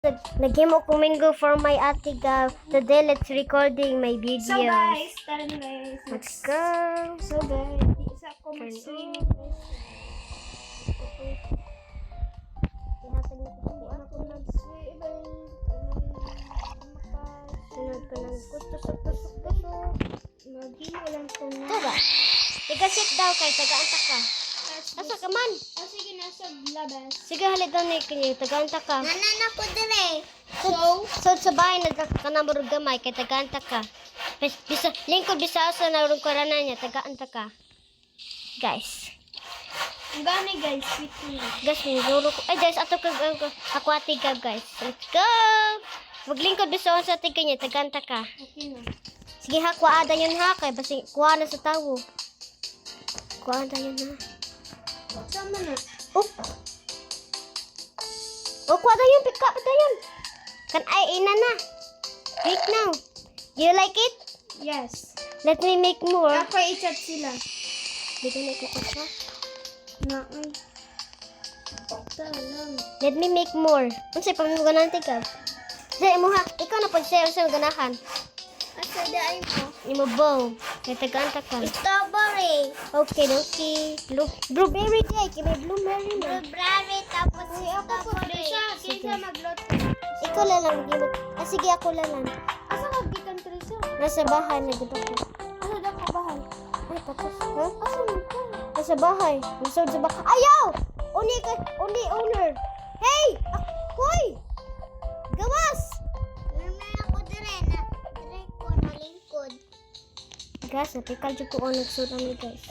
Naghimo ko mingo for my ate ga. Today, let's recording my videos. So guys, tara na guys. Let's go. So guys, isa ko mag-swim. Ako mag-swim. Sunod ko ng gusto. Maghimo lang ko na. Tara. Ika-sit daw kay taga-anta ka. Asa ka man? Sige, nasa labas. Sige, halit daw na ikinyo. Taga-anta ka. Nanan ako dire. So sa bahay nagkakanamurog gamay kay taga-anta ka. Lingkod bisa sa narong korana niya. Taga-anta ka. Guys. Ang gani guys, sweet na. Guys, minuro ko. Ay, guys, ato ka akwati ka, guys. Let's go! Maglingkod bisa sa tigay niya. Taga-anta ka. Okay na. Sige ha, kuwaada yun ha. Kaya basi kuha na sa tawo. Kuwaada yun ha. Sama na. Oh! Oh, kuwaada yun. Pick up na yun. Kan ay, ina na. Wait now. Do you like it? Yes. Let me make more. Ako i-chat sila. Dito na ito siya. Naan. Talang. Let me make more. Unsay pa mo ganahan tika? Say mo ha. Ikaw na pag share sa ganahan. Asa daan mo? Imo bow. Kay tagaan-ta ka. Strawberry. Okay. Blueberry day. Kaya may blueberry na. Strawberry tapos strawberry. Kisa magluto. Ikaw lang mag sige, ako lang. Asa ka gikan Teresa? Nasa bahay na dito ko. Asa daw ka bahay? Ay, tapos. Ha? Asa mo ka? Nasa bahay. Nasa sa bahay. Ayaw! Only owner. Hey! Hoy! Gawas! Naman ako dire na. Dire ko na lingkod. Guys, napikal dyan ko nagsuot ni guys.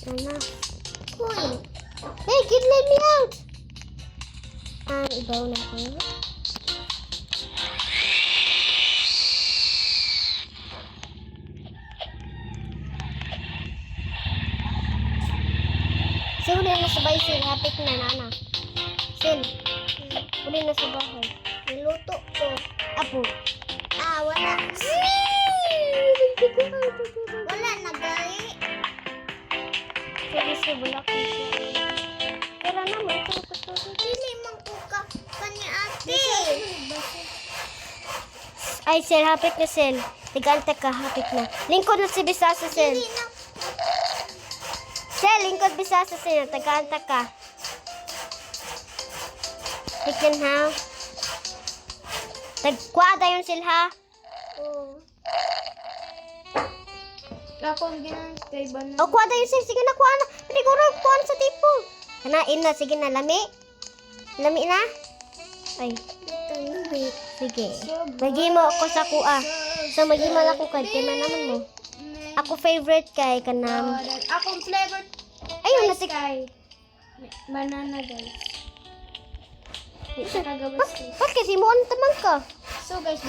Sana. Kuy. Hey, kid, let me out! Ibaw na ako. So, uli na sa bahay, Sil. Hapit na, nana. Sil, uli na sa bahay. Niluto ko. Apo. Wala. Wala na gali. Sige, Sil, wala ko siya. Pero naman, ito ko to. Dili man ko ka kanya ate. Ay, Sil, hapit na, Sil. Tigante ka, hapit na. Lingkod na si Bisasa, Sil. Dili na. Sil, lingkod Bisasa, Sil. Tigante ka. Tikin, ha? Tagkwada yun, Sil, ha? Oo. Ako ang ginang kay Banan. O, kwada yun, Sil. Sige na, kuha na. Hindi ko rin kuha sa tipo. Kanain na. Sige na, lami. Lami na? Ay, sige. Magimo ako sa kuha. So, magimo lang ako kay Kaya naman mo. Ako favorite kay kanam. Akong flavor. Ayun, Guys, natik. kay banana guys. Isa kagawas guys. Ba't kasi mo ang tamang ka? So guys,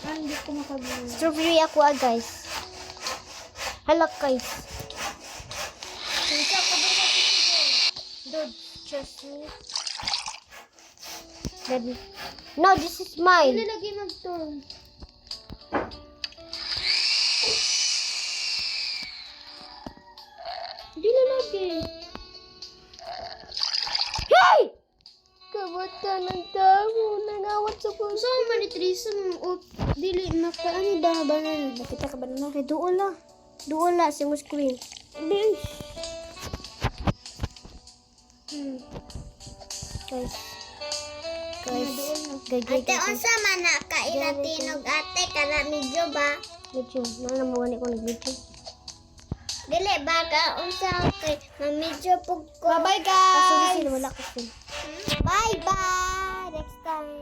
hindi ko makagawa. Strawberry ako guys. Halak guys. Isa ko ba sa Dude, just me. No, this is mine. Ilalagay mag-turn. Hindi lalagay. Hey! Kabata ng tao. Nangawat sa puso. So, manitrisa mo. Dili, makaani ba banana? Nakita ka ba na? Kay Duola. Duola, si Mus Queen. Bish. Guys. Guys. Ate, unsa man na kailatinog ate kana medyo ba? Medyo. Nalamuan ko nag-video. Dili ba ka unsa kay medyo pug ko. Sorry, Bye guys. wala ko. Bye-bye! Next time.